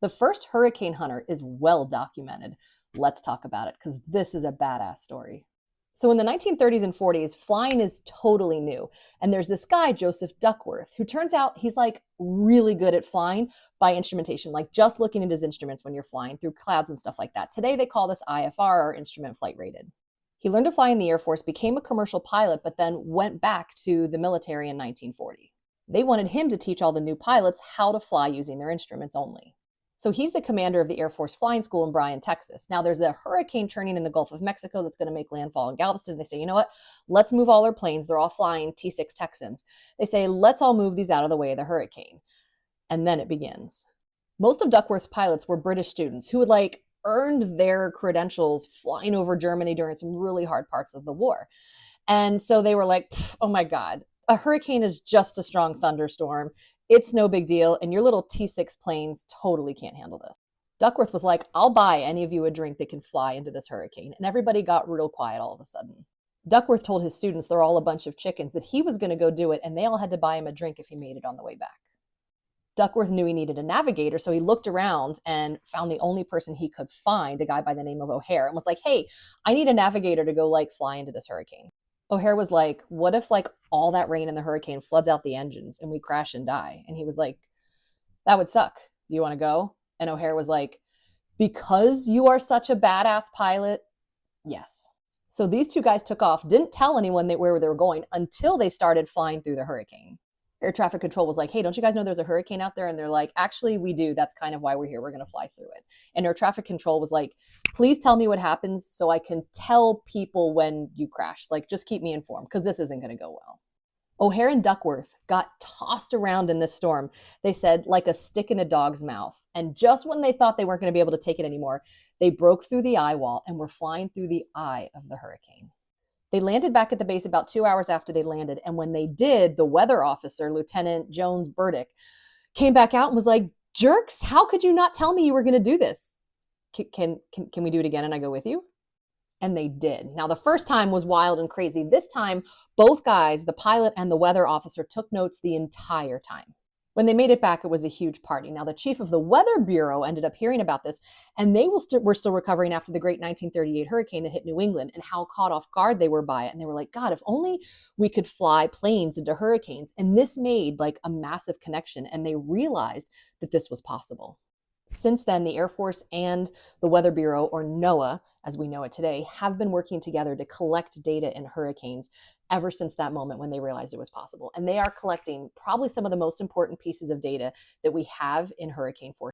The first hurricane hunter is well documented. Let's talk about it because this is a badass story. So, in the 1930s and 40s, flying is totally new. And there's this guy, Joseph Duckworth, who turns out he's like really good at flying by instrumentation, like just looking at his instruments when you're flying through clouds and stuff like that. Today, they call this IFR or instrument flight rated. He learned to fly in the Air Force, became a commercial pilot, but then went back to the military in 1940. They wanted him to teach all the new pilots how to fly using their instruments only. So he's the commander of the Air Force Flying School in Bryan, Texas. Now there's a hurricane turning in the Gulf of Mexico that's going to make landfall in Galveston. They say, you know what? Let's move all our planes. They're all flying T-6 Texans. They say, let's all move these out of the way of the hurricane. And then it begins. Most of Duckworth's pilots were British students who had earned their credentials flying over Germany during some really hard parts of the war. And so they were like, oh my God, a hurricane is just a strong thunderstorm. It's no big deal, and your little T-6 planes totally can't handle this. Duckworth was like, I'll buy any of you a drink that can fly into this hurricane. And everybody got real quiet all of a sudden. Duckworth told his students they're all a bunch of chickens, that he was going to go do it, and they all had to buy him a drink if he made it on the way back. Duckworth knew he needed a navigator, so he looked around and found the only person he could find, a guy by the name of O'Hare, and was like, hey, I need a navigator to go fly into this hurricane. O'Hare was like, what if all that rain in the hurricane floods out the engines and we crash and die? And he was like, that would suck. Do you want to go? And O'Hare was like, because you are such a badass pilot, yes. So these two guys took off, didn't tell anyone where they were going until they started flying through the hurricane. Air traffic control was like, hey, don't you guys know there's a hurricane out there? And they're like, actually, we do. That's kind of why we're here. We're going to fly through it. And air traffic control was like, please tell me what happens so I can tell people when you crash. Just keep me informed because this isn't going to go well. O'Hare and Duckworth got tossed around in this storm, they said, like a stick in a dog's mouth. And just when they thought they weren't going to be able to take it anymore, they broke through the eye wall and were flying through the eye of the hurricane. They landed back at the base about 2 hours after they landed. And when they did, the weather officer, Lieutenant Jones Burdick, came back out and was like, jerks, how could you not tell me you were going to do this? Can we do it again and I go with you? And they did. Now, the first time was wild and crazy. This time, both guys, the pilot and the weather officer, took notes the entire time. When they made it back, it was a huge party. Now, the chief of the Weather Bureau ended up hearing about this, and they were still recovering after the great 1938 hurricane that hit New England and how caught off guard they were by it. And they were like, God, if only we could fly planes into hurricanes. And this made a massive connection, and they realized that this was possible. Since then, the Air Force and the Weather Bureau, or NOAA, as we know it today, have been working together to collect data in hurricanes ever since that moment when they realized it was possible. And they are collecting probably some of the most important pieces of data that we have in hurricane forecasting.